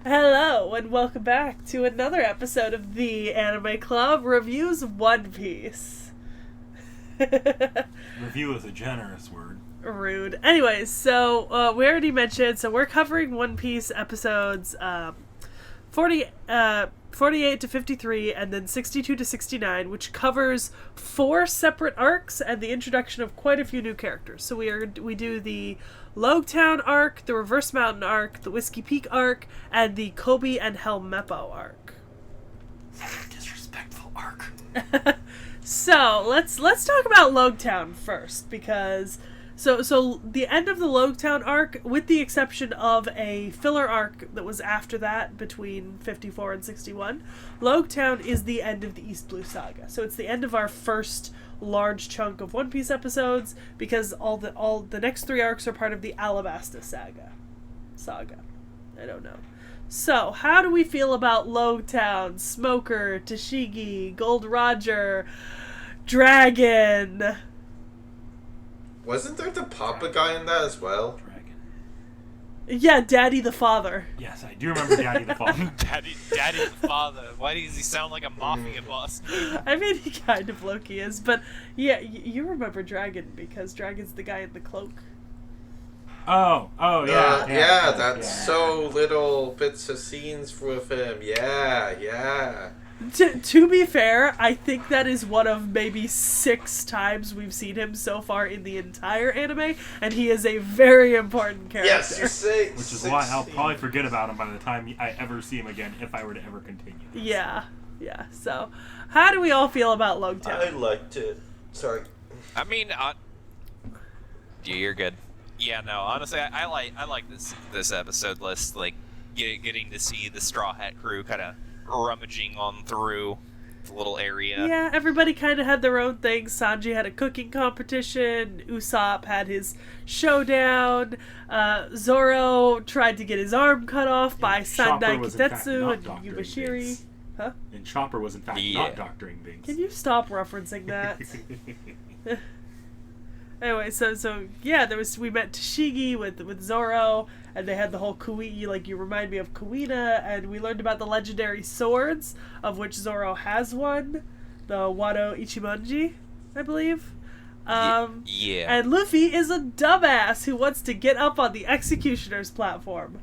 Hello, and welcome back to another episode of the Anime Club Reviews One Piece. Review is a generous word. Rude. Anyways, so we already mentioned, so we're covering One Piece episodes 48 to 53 and then 62 to 69, which covers 4 separate arcs and the introduction of quite a few new characters. So we do the Logue Town arc, the Reverse Mountain arc, the Whiskey Peak arc, and the Kobe and Helmeppo arc. Disrespectful arc. So let's talk about Logue Town first, because so the end of the Logue Town arc, with the exception of a filler arc that was after that between 54 and 61, Logue Town is the end of the East Blue Saga. So it's the end of our first large chunk of One Piece episodes, because all the next 3 arcs are part of the Alabasta saga. I don't know. So, how do we feel about Logue Town, Smoker, T.H.E, Gold Roger, Dragon? Wasn't there the Papa guy in that as well? Dragon. Yeah, Daddy the Father. Yes, I do remember Daddy the Father. Daddy the Father. Why does he sound like a mafia boss? I mean, he kind of low-key is, but yeah, you remember Dragon, because Dragon's the guy in the cloak. Oh, yeah. That's so little bits of scenes with him. Yeah. To be fair, I think that is one of maybe 6 times we've seen him so far in the entire anime, and he is a very important character. Yes, you say. Which is why I'll probably forget about him by the time I ever see him again, if I were to ever continue this. Yeah. So, how do we all feel about Logue Town? I liked it. Sorry. I mean, you're good. Yeah, no, honestly, I like this episode list, like getting to see the Straw Hat crew kind of rummaging on through the little area. Yeah, everybody kind of had their own thing. Sanji had a cooking competition. Usopp had his showdown. Zoro tried to get his arm cut off by Sandai Kitetsu and Yubashiri. Huh? And Chopper was in fact not doctoring things. Can you stop referencing that? Anyway, so yeah, we met T.H.E with Zoro, and they had the whole Kui, like, you remind me of Kuina, and we learned about the legendary swords, of which Zoro has one, the Wado Ichimonji, I believe. Yeah. And Luffy is a dumbass who wants to get up on the Executioner's platform.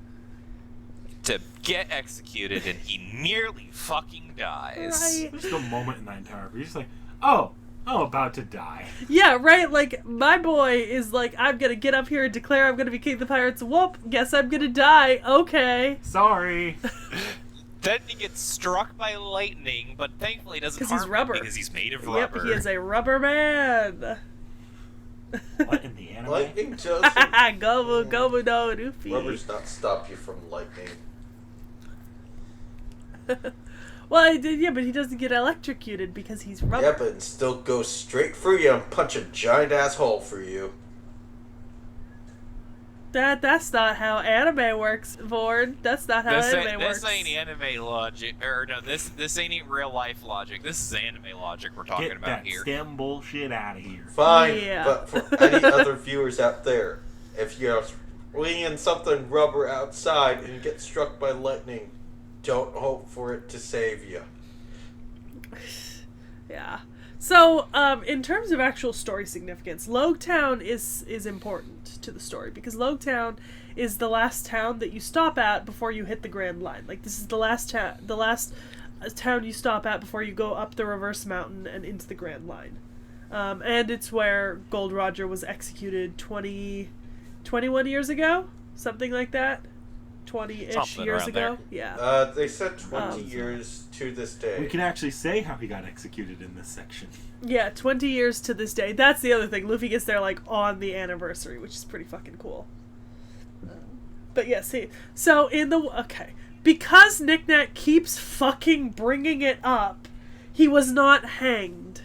To get executed, and he nearly fucking dies. Right. There's the moment in that entire where he's just like, oh, I'm about to die. Yeah, right, like, my boy is like, I'm gonna get up here and declare I'm gonna be king of the pirates. Whoop, guess I'm gonna die. Okay. Sorry. Then he gets struck by lightning, but thankfully doesn't harm he's rubber. him because he's made of rubber. Yep, he is a rubber man. What, in the anime? Lightning doesn't. Gomu no Luffy. Rubber's not stop you from lightning. Well, yeah, but he doesn't get electrocuted because he's rubber. Yeah, but it still goes straight through you and punch a giant ass hole for you. That's not how anime works, Vaughn. That's not how anime works. This ain't anime logic, or no, this ain't real life logic. This is anime logic we're talking Get about that here. STEM bullshit out of here. Fine, Yeah. but for any other viewers out there, if you're swinging something rubber outside and you get struck by lightning, don't hope for it to save you. Yeah. So, in terms of actual story significance, Logue Town is important to the story, because Logue Town is the last town that you stop at before you hit the Grand Line. Like, this is the last town you stop at before you go up the Reverse Mountain and into the Grand Line. And it's where Gold Roger was executed 21 years ago? Something like that? 20-ish years ago? Yeah. They said 20 years to this day. We can actually say how he got executed in this section. Yeah, 20 years to this day. That's the other thing. Luffy gets there, like, on the anniversary, which is pretty fucking cool. But yeah, see. So, because Knick Knack keeps fucking bringing it up, he was not hanged.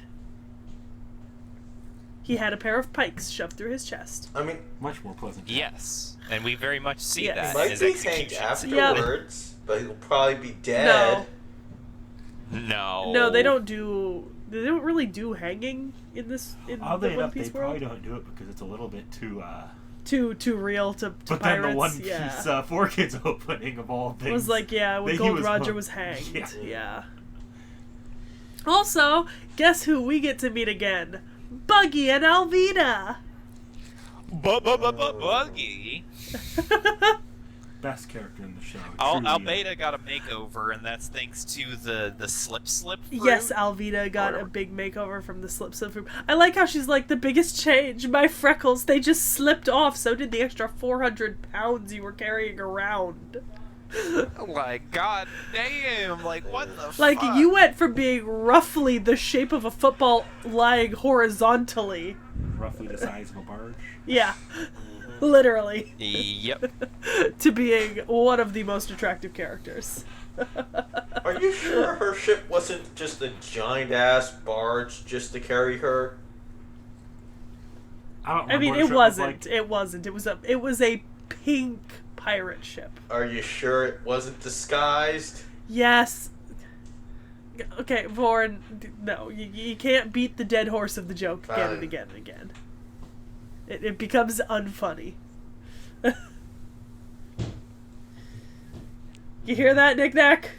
He had a pair of pikes shoved through his chest. I mean, Much more pleasant. Yes, and we very much see Yes. that he in might his be execution. hanged scene. afterwards, but he'll probably be dead. No, they don't really do hanging in this in Oddly the enough, One Piece they world. probably don't do it because it's a little bit too too real to But pirates. then the One Piece yeah. 4Kids opening of all things. It was like, yeah, when Gold Roger was hanged. Yeah. Also, guess who we get to meet again? Buggy and Alvida. Buggy. Best character in the show. Alvida got a makeover, and that's thanks to the slip fruit. Yes, Alvida got a big makeover from the slip fruit. I like how she's like, the biggest change, my freckles, they just slipped off, so did the extra 400 pounds you were carrying around. Like, god damn, like, what the Like, fuck? you went from being roughly the shape of a football lying horizontally. Roughly the size of a barge. Yeah. Literally. Yep. To being one of the most attractive characters. Are you sure her ship wasn't just a giant-ass barge just to carry her? I mean, what it a ship wasn't. was like. It wasn't. It was a pink pirate ship. Are you sure it wasn't disguised? Yes. Okay, Vaughn, no. You can't beat the dead horse of the joke again and again and again. It becomes unfunny. You hear that, Knick Knack?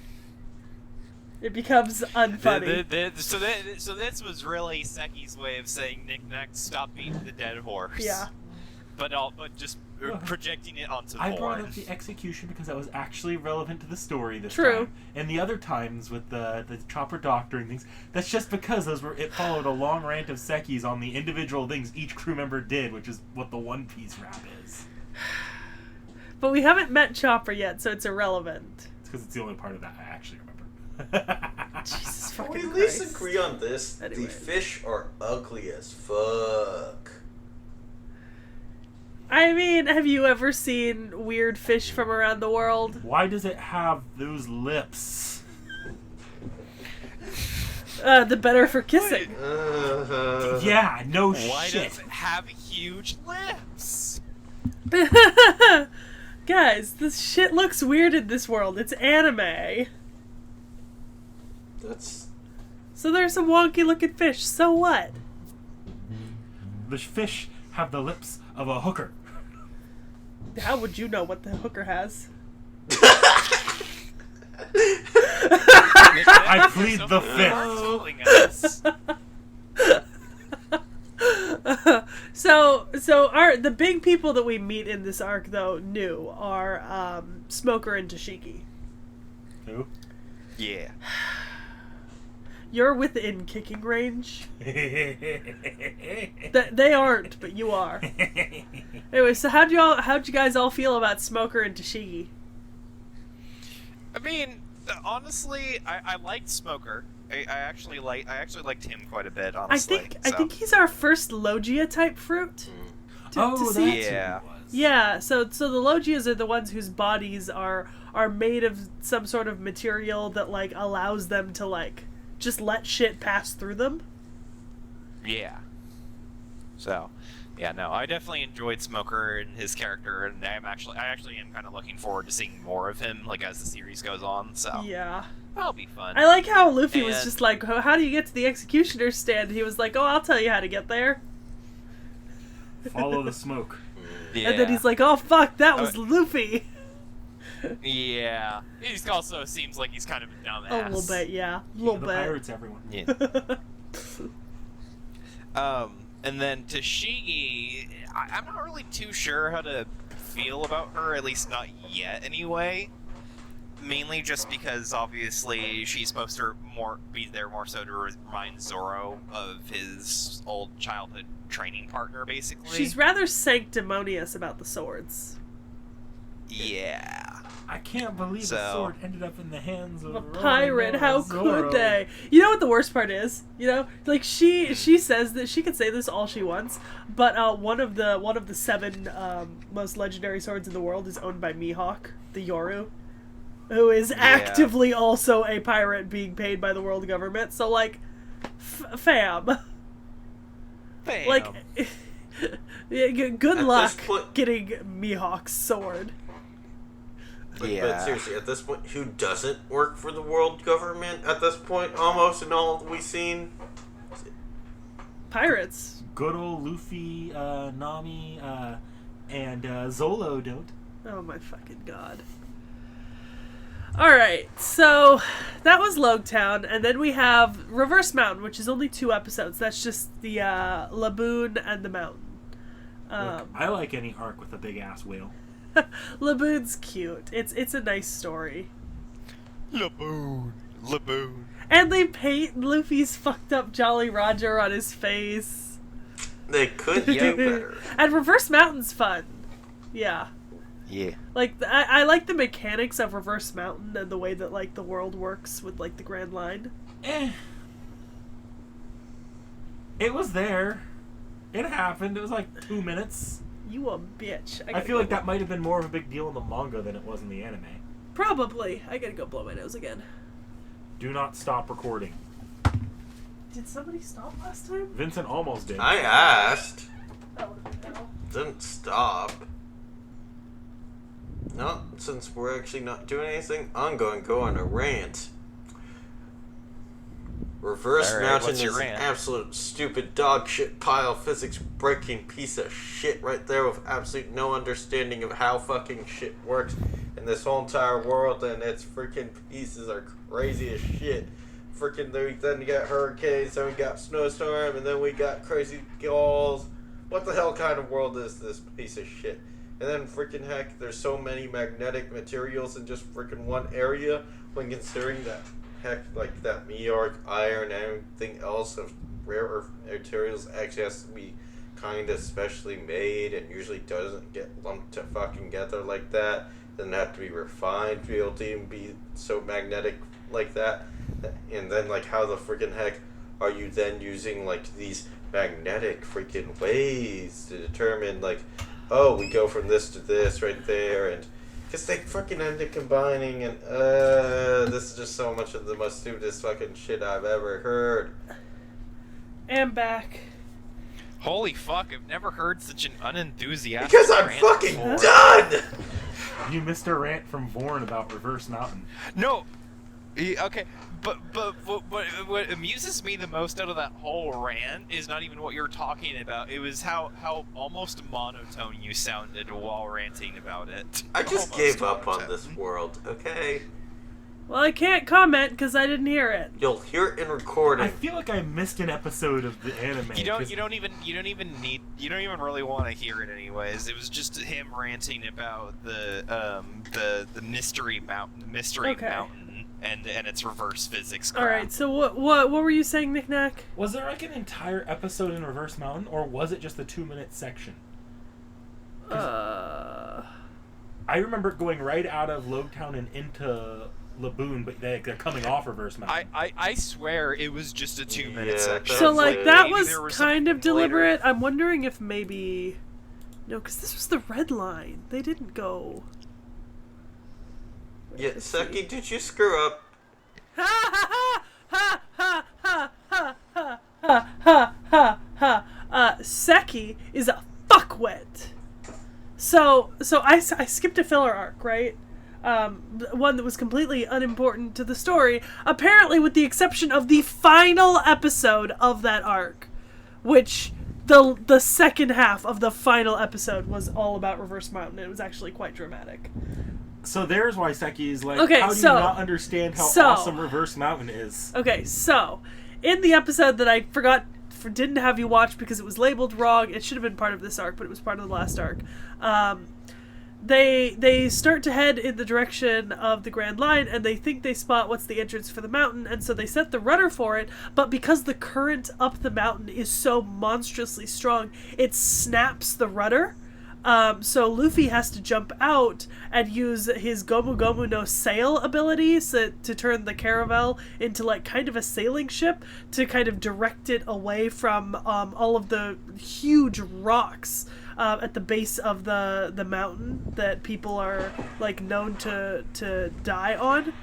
It becomes unfunny. So this was really Seki's way of saying, Knick Knack, stop beating the dead horse. Yeah. But just projecting it onto I Vaughn. brought up the execution because that was actually relevant to the story this True. time. And the other times with the chopper doctor and things, that's just because it followed a long rant of Seki's on the individual things each crew member did, which is what the One Piece rap is. But we haven't met Chopper yet, so it's irrelevant. It's because it's the only part of that I actually remember. Jesus Can fucking we at least Christ. agree on this? Anyway. The fish are ugly as fuck. I mean, have you ever seen weird fish from around the world? Why does it have those lips? The better for kissing. Yeah, no Why shit. does it have huge lips? Guys, this shit looks weird in this world. It's anime. That's... So there's some wonky looking fish. So what? The fish have the lips of a hooker. How would you know what the hooker has? I plead the fifth. So the big people that we meet in this arc, though, new are Smoker and T.H.E. Who? Yeah. You're within kicking range. They aren't, but you are. Anyway, so how'd you guys all feel about Smoker and T.H.E? I mean, honestly, I liked Smoker. I actually liked him quite a bit. Honestly, I think he's our first Logia type fruit. To see. Yeah. Who it was. Yeah, so the Logias are the ones whose bodies are made of some sort of material that like allows them to like just let shit pass through them. Yeah. So, yeah, no, I definitely enjoyed Smoker and his character, and I actually am kind of looking forward to seeing more of him, like as the series goes on. So Yeah. that'll be fun. I like how Luffy was And- just like, how do you get to the executioner's stand? He was like, oh, I'll tell you how to get there. Follow the smoke. Yeah. And then he's like, oh fuck, that was Luffy. yeah. He also seems like he's kind of a dumbass. A little bit, yeah. A little the bit. pirates, everyone. Yeah. And then T.H.E, I'm not really too sure how to feel about her, at least not yet anyway. Mainly just because obviously she's supposed to be there more so to remind Zoro of his old childhood training partner, basically. She's rather sanctimonious about the swords. Yeah. I can't believe the sword ended up in the hands of A pirate, how Zoro. could they? You know what the worst part is? You know, like she says that she can say this all she wants, but one of the 7 most legendary swords in the world is owned by Mihawk, the Yoru, who is actively also a pirate being paid by the world government. So like, fam. Like, good luck getting Mihawk's sword. But seriously, at this point, who doesn't work for the world government at this point, almost in all we've seen? Pirates. Good old Luffy, Nami, And Zolo don't. Oh my fucking god. Alright, so that was Logue Town, and then we have Reverse Mountain, which is only 2 episodes. That's just the Laboon and the mountain. Look, I like any arc with a big ass whale. Laboon's cute. It's a nice story. Laboon. And they paint Luffy's fucked up Jolly Roger on his face. They could do better. And Reverse Mountain's fun. Yeah. Yeah. Like, I like the mechanics of Reverse Mountain and the way that, like, the world works with, like, the Grand Line. It was there. It happened. It was like 2 minutes. You a bitch. I feel like that might have been more of a big deal in the manga than it was in the anime. Probably. I gotta go blow my nose again. Do not stop recording. Did somebody stop last time? Vincent almost did. I asked. That would've been hell. Didn't stop. No, since we're actually not doing anything, I'm going to go on a rant. Reverse All right, Mountain what's your is an rant? absolute stupid dog shit pile physics breaking piece of shit right there with absolute no understanding of how fucking shit works in this whole entire world, and its freaking pieces are crazy as shit. Freaking then we got hurricanes, then we got snowstorm, and then we got crazy gulls. What the hell kind of world is this piece of shit? And then freaking heck, there's so many magnetic materials in just freaking one area when considering that heck, like that meteoric iron and everything else of rare earth materials actually has to be kind of specially made and usually doesn't get lumped to fucking together like that. Doesn't have to be refined to be able to even be so magnetic like that. And then like how the freaking heck are you then using like these magnetic freaking ways to determine like, oh, we go from this to this right there, and because they fucking end up combining, and this is just so much of the most stupidest fucking shit I've ever heard. And back. Holy fuck, I've never heard such an unenthusiastic Because I'm rant fucking before. done! You missed a rant from Vorn about Reverse Mountain. No. Okay, but what amuses me the most out of that whole rant is not even what you're talking about. It was how almost monotone you sounded while ranting about it. I just Almost gave up on monotone. this world, okay? Well, I can't comment because I didn't hear it. You'll hear it in recording. I feel like I missed an episode of the anime. You don't even really want to hear it anyways. It was just him ranting about the mystery mountain, Okay. mountain, and its reverse physics crap. All right. So what were you saying, Nick Nack? Was there like an entire episode in Reverse Mountain, or was it just a 2-minute section? I remember going right out of Logue Town and into Laboon, but they're coming off Reverse Mountain. I swear it was just a 2-minute Yeah, section. So Sounds like like that maybe was there was kind of something later. deliberate. I'm wondering if maybe no, because this was the red line. They didn't go. Yeah, Seki, did you screw up? Ha ha ha ha ha ha ha ha ha ha ha. Seki is a fuckwit. So I skipped a filler arc, right? One that was completely unimportant to the story, apparently with the exception of the final episode of that arc, which the second half of the final episode was all about Reverse Mountain. It was actually quite dramatic. So there's why Seki's like, Okay, how do so- you not understand how so- awesome Reverse Mountain is? Okay, so in the episode that I didn't have you watch because it was labeled wrong. It should have been part of this arc, but it was part of the last arc. They start to head in the direction of the Grand Line, and they think they spot what's the entrance for the mountain, and so they set the rudder for it, but because the current up the mountain is so monstrously strong, it snaps the rudder. So Luffy has to jump out and use his Gomu Gomu no Sail abilities to turn the caravel into like kind of a sailing ship to kind of direct it away from all of the huge rocks at the base of the mountain that people are like known to die on.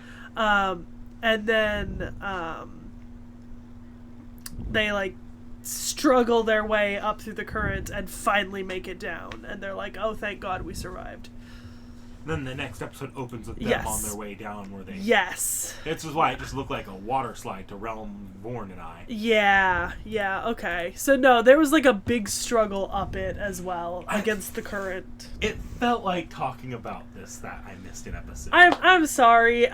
And then they like struggle their way up through the current and finally make it down, and they're like, oh, thank God we survived. Then the next episode opens with them Yes. on their way down where they... Yes. This is why it just looked like a water slide to Realm Born and I. Yeah, okay. So no, there was like a big struggle up it as well against the current. It felt like talking about this that I missed an episode. I'm sorry.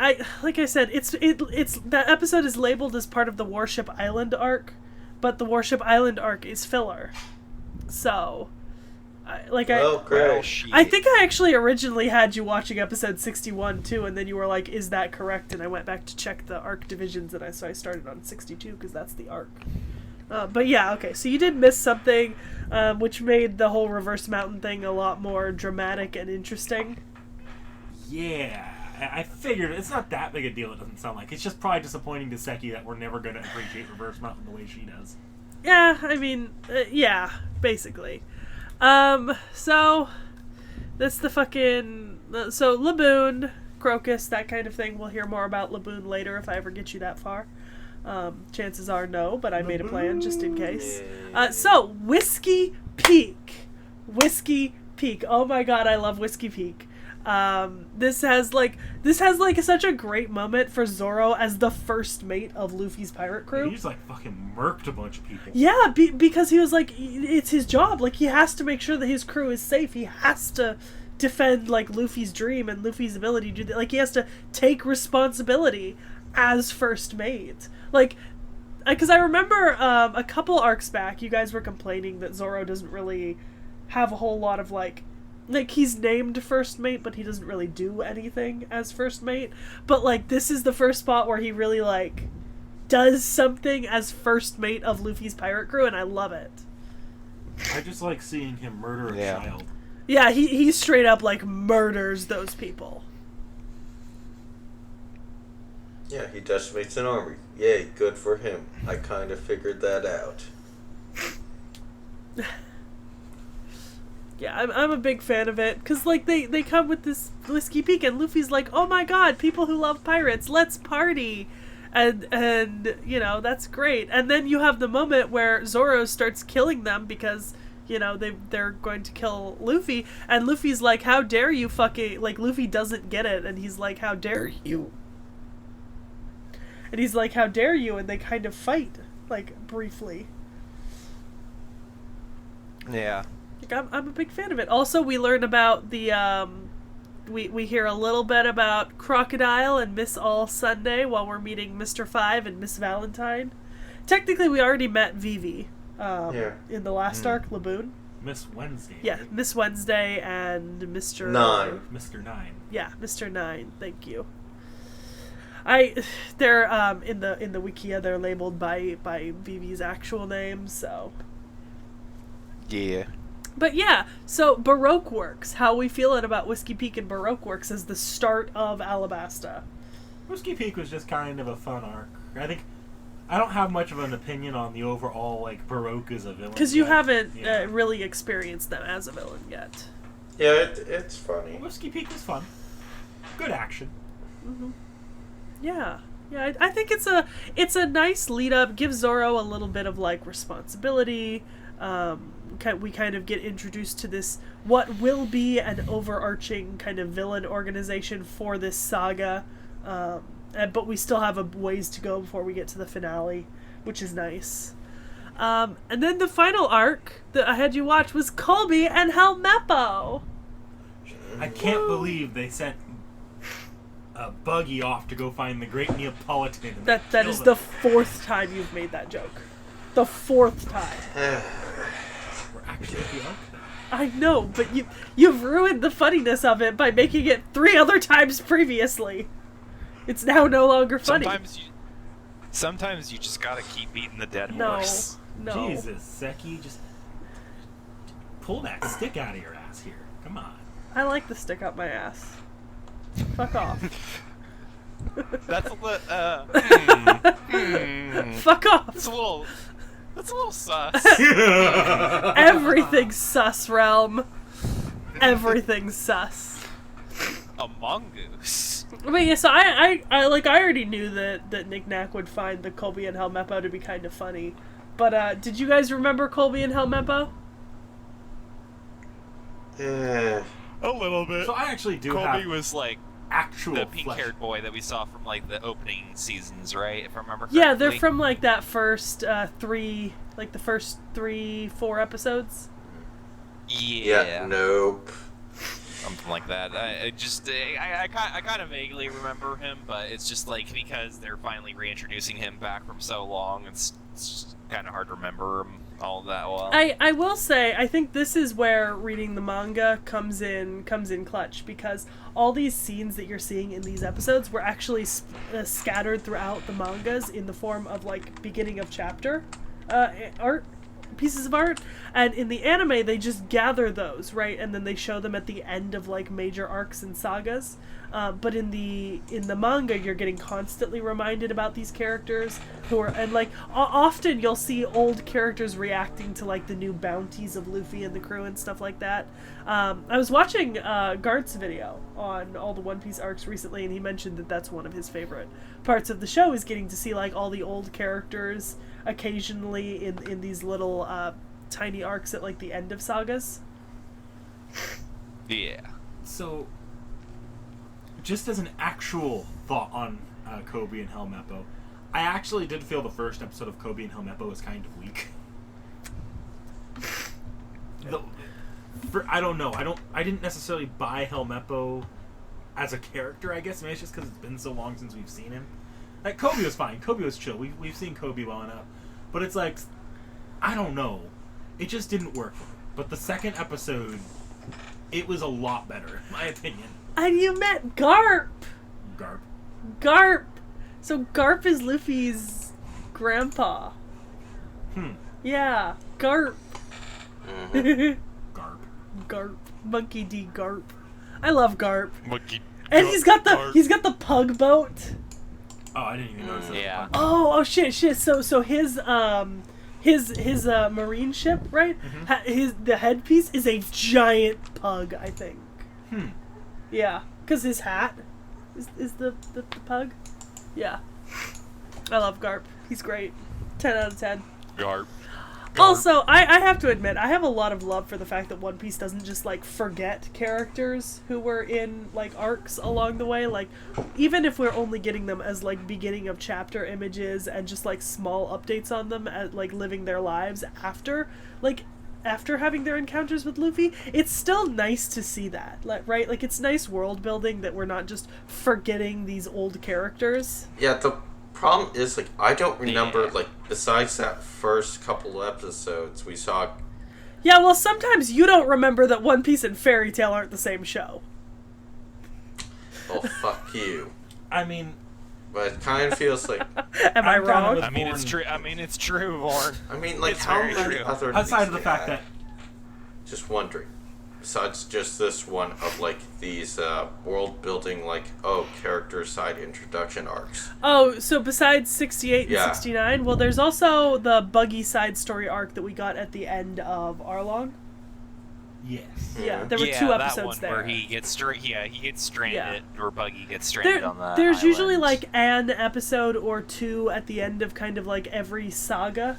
Like I said, it's that episode is labeled as part of the Warship Island arc, but the Warship Island arc is filler. So, Great. I think I actually originally had you watching episode 61 too, and then you were like, "Is that correct?" And I went back to check the arc divisions, and so I started on 62 because that's the arc. But yeah, okay. So you did miss something, which made the whole Reverse Mountain thing a lot more dramatic and interesting. Yeah, I figured it's not that big a deal. It doesn't sound like it's just probably disappointing to Seki that we're never going to appreciate Reverse Mountain the way she does. Yeah, I mean, yeah, basically. So that's the fucking... So Laboon, Crocus, that kind of thing. We'll hear more about Laboon later if I ever get you that far. Chances are no, but I made a plan just in case. So, Whiskey Peak. Whiskey Peak. Oh my god, I love Whiskey Peak. This has such a great moment for Zoro as the first mate of Luffy's pirate crew. He's like fucking murked a bunch of people. Yeah, because he was like, it's his job. Like, he has to make sure that his crew is safe. He has to defend, like, Luffy's dream and Luffy's ability to do that. Like, he has to take responsibility as first mate. Like, because I remember a couple arcs back, you guys were complaining that Zoro doesn't really have a whole lot of, like, he's named first mate, but he doesn't really do anything as first mate. But, like, this is the first spot where he really, like, does something as first mate of Luffy's pirate crew, and I love it. I just like seeing him murder a child. Yeah, he straight up, like, murders those people. Yeah, he decimates an army. Yay, good for him. I kind of figured that out. Yeah, I'm a big fan of it, because, like, they come with this Whiskey Peak, and Luffy's like, oh my god, people who love pirates, let's party! And you know, that's great. And then you have the moment where Zoro starts killing them because, you know, they're going to kill Luffy, and Luffy's like, how dare you fucking... Like, Luffy doesn't get it, and he's like, how dare you? And he's like, how dare you? And they kind of fight, like, briefly. Yeah. Like, I'm a big fan of it. Also, we learn about the, we hear a little bit about Crocodile and Miss All Sunday while we're meeting Mr. Five and Miss Valentine. Technically, we already met Vivi, in the last arc, Laboon. Miss Wednesday. Yeah, right? Miss Wednesday and Mr. Nine. Mr. Nine. Yeah, Mr. Nine. Thank you. They're in the Wikia, they're labeled by Vivi's actual name, so. Yeah. But yeah, so Baroque Works. How we feeling about Whiskey Peak and Baroque Works as the start of Alabasta? Whiskey Peak was just kind of a fun arc. I don't have much of an opinion on the overall, like, Baroque as a villain. Because you haven't really experienced them as a villain yet. Yeah, it's funny. Whiskey Peak was fun. Good action. Mm-hmm. Yeah, I think it's a nice lead up. Gives Zoro a little bit of, like, responsibility. We kind of get introduced to this, what will be an overarching kind of villain organization for this saga, but we still have a ways to go before we get to the finale, which is nice. And then the final arc that I had you watch was Colby and Helmeppo. I can't believe they sent a Buggy off to go find the Great Neapolitan. And That is the fourth time you've made that joke. The fourth time. We're actually at the arc now. I know, but you've ruined the funniness of it by making it 3 other times previously. It's now no longer funny. Sometimes you just gotta keep beating the dead No. horse. No. Jesus, Seki, just pull that stick out of your ass here. Come on. I like the stick up my ass. Fuck off. That's a little. Fuck off. That's a little sus. Everything's sus, Realm. Everything's sus. A mongoose. But yeah, so I already knew that Nick Nack would find the Colby and Helmeppo to be kind of funny. But did you guys remember Colby and Helmeppo? A little bit. So I actually do Colby have was like actual the pink-haired boy that we saw from like the opening seasons, right? If I remember correctly. Yeah, they're from like that first three, like the first 3-4 episodes. Yeah. Nope. Something like that. I kind of vaguely remember him, but it's just like because they're finally reintroducing him back from so long, it's just kind of hard to remember him all that well. I will say, I think this is where reading the manga comes in clutch, because all these scenes that you're seeing in these episodes were actually scattered throughout the mangas in the form of like beginning of chapter art, pieces of art, and in the anime they just gather those, right, and then they show them at the end of like major arcs and sagas. But in the manga, you're getting constantly reminded about these characters who are, and like often you'll see old characters reacting to like the new bounties of Luffy and the crew and stuff like that. I was watching Gart's video on all the One Piece arcs recently, and he mentioned that that's one of his favorite parts of the show, is getting to see like all the old characters occasionally in these little tiny arcs at like the end of sagas. Yeah. So, just as an actual thought on Kobe and Helmeppo, I actually did feel the first episode of Kobe and Helmeppo was kind of weak. I don't know. I didn't necessarily buy Helmeppo as a character, I guess. Maybe it's just because it's been so long since we've seen him. Like, Kobe was fine. Kobe was chill. We've seen Kobe well enough. But it's like, I don't know. It just didn't work for me. But the second episode, it was a lot better, in my opinion. And you met Garp! Garp! So Garp is Luffy's grandpa. Yeah, Garp. Garp. Monkey D. Garp. I love Garp. Monkey. And he's got the pug boat. Oh, I didn't even notice that. Yeah. Oh shit. So his marine ship, right? Mm-hmm. The headpiece is a giant pug, I think. Yeah, because his hat is the pug. Yeah. I love Garp. He's great. 10 out of 10. Garp. Also, I have to admit, I have a lot of love for the fact that One Piece doesn't just, like, forget characters who were in, like, arcs along the way. Like, even if we're only getting them as, like, beginning of chapter images and just, like, small updates on them, at, like, living their lives after having their encounters with Luffy, it's still nice to see that, like, right? Like, it's nice world building that we're not just forgetting these old characters. Yeah, the problem is, like, I don't remember, like, besides that first couple episodes we saw. Yeah, well, sometimes you don't remember that One Piece and Fairy Tail aren't the same show. Oh, fuck you. I mean, But it kind of feels like. Am I I'm kind wrong? of I mean, it's true. It's true, Vaughn. I mean, like, It's how very many true. other outside things of the they fact had? that Just wondering. Besides just this one of, like, these world-building, like, character side introduction arcs. Oh, so besides 68 and Yeah. 69, well, there's also the Buggy side story arc that we got at the end of Arlong. yes, Yeah, there were yeah, 2 that episodes one there. where he gets stranded, Yeah. or Buggy gets stranded on that There's island. usually like an episode or 2 at the end of kind of like every saga.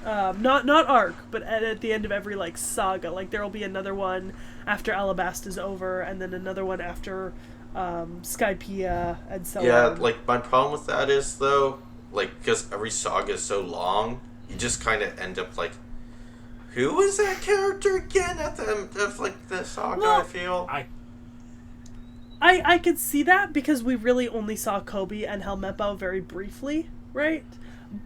Not arc, but at the end of every like saga. Like there'll be another one after Alabasta's over, and then another one after Skypiea, and so Yeah, on. like, my problem with that is, though, like, because every saga is so long, you just kind of end up, like, who was that character again at the end of, like, the saga, Well, I feel? I could see that because we really only saw Kobe and Helmeppo very briefly, right?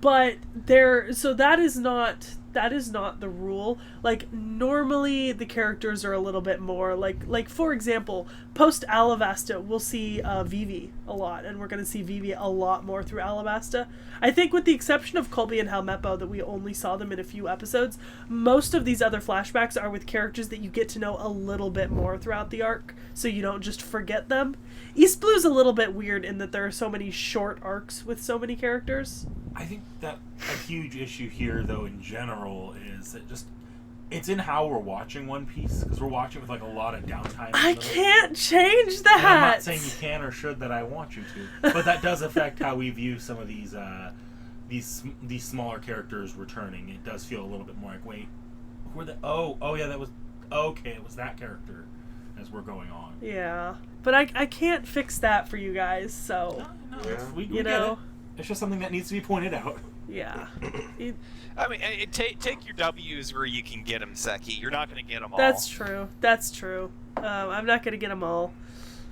But that is not the rule. Like, normally the characters are a little bit more like for example, post Alabasta we'll see Vivi a lot, and we're going to see Vivi a lot more through Alabasta. I think with the exception of Colby and Helmeppo that we only saw them in a few episodes, most of these other flashbacks are with characters that you get to know a little bit more throughout the arc, so you don't just forget them. East Blue's a little bit weird in that there are so many short arcs with so many characters. I think that a huge issue here, though, in general, is that it's in how we're watching One Piece, because we're watching with like a lot of downtime. I can't change that. And I'm not saying you can or should that I want you to, but that does affect how we view some of these smaller characters returning. It does feel a little bit more like, wait, who were the? Oh yeah, that was okay. It was that character. as we're going on. Yeah. But I can't fix that for you guys, so... No, Yeah. we You get know? it. It's just something that needs to be pointed out. Yeah. I mean, take your W's where you can get them, Seki. You're not going to get them all. That's true. That's true. I'm not gonna get them all,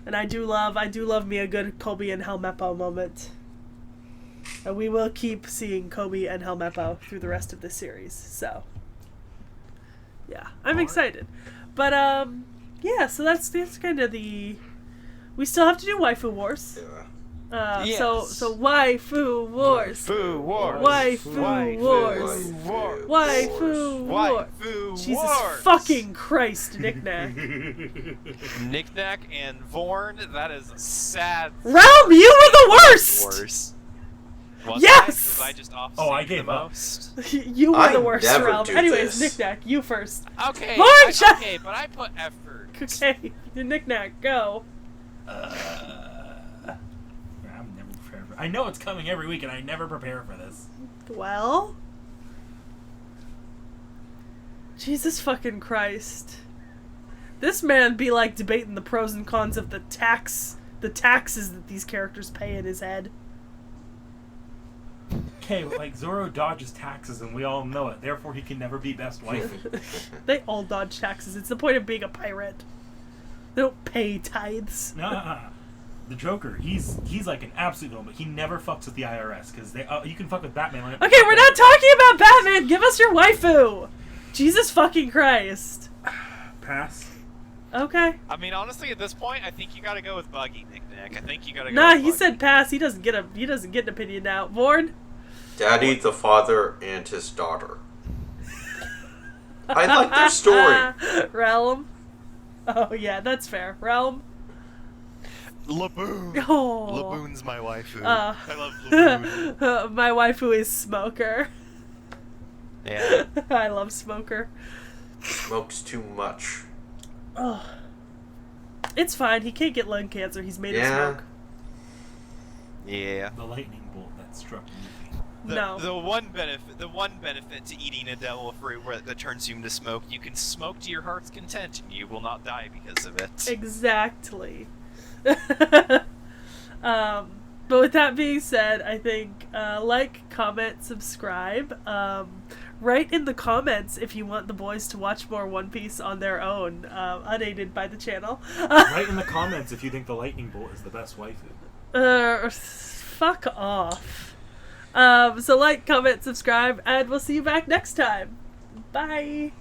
and I do love me a good Kobe and Helmeppo moment. And we will keep seeing Kobe and Helmeppo through the rest of this series. So, yeah, I'm excited. But yeah. So that's kind of the. We still have to do Waifu Wars. Yeah. Yes. So Waifu Wars. Waifu Wars. Waifu Wars. Waifu Wars. Waifu Jesus Wars. fucking Christ, Knick-Knack. Knick-Knack and Vorn, that is a sad... Realm, you were the worst! Wars. Was Yes! I just off I gave the up. most? You were I the worst, never Realm. do Anyways, this. Knick-Knack, you first. Okay, Vorn, shut- okay, but I put effort. Okay, Knick-Knack, go. I'm never prepared for. I know it's coming every week, and I never prepare for this. Well... Jesus fucking Christ. This man be like debating the pros and cons of the taxes that these characters pay in his head. Okay, like Zoro dodges taxes, and we all know it. Therefore, he can never be best waifu. They all dodge taxes. It's the point of being a pirate. They don't pay tithes. Nah, the Joker, he's like an absolute villain, but he never fucks with the IRS because you can fuck with Batman. Like, Okay, we're not talking about Batman. Give us your waifu. Jesus fucking Christ. Pass. Okay. I mean, honestly, at this point, I think you gotta go with Buggy, Knick-Knack. I think you gotta go Nah, with he Buggy. said pass. He doesn't get an opinion now. Vorn? Daddy, the father, and his daughter. I like their story. Realm. Oh yeah, that's fair. Realm. Laboon. Oh. Laboon's my waifu. Uh. I love Laboon. My waifu is Smoker. Yeah. I love Smoker. Smokes too much. Oh. It's fine. He can't get lung cancer. He's made of Yeah. smoke. Yeah. The lightning bolt that struck me. No. The one benefit to eating a devil fruit that turns you into smoke, you can smoke to your heart's content and you will not die because of it. Exactly. But with that being said, I think like, comment, subscribe. Write in the comments if you want the boys to watch more One Piece on their own, unaided by the channel. Write in the comments if you think the lightning bolt is the best waifu. Fuck off. So like, comment, subscribe, and we'll see you back next time. Bye.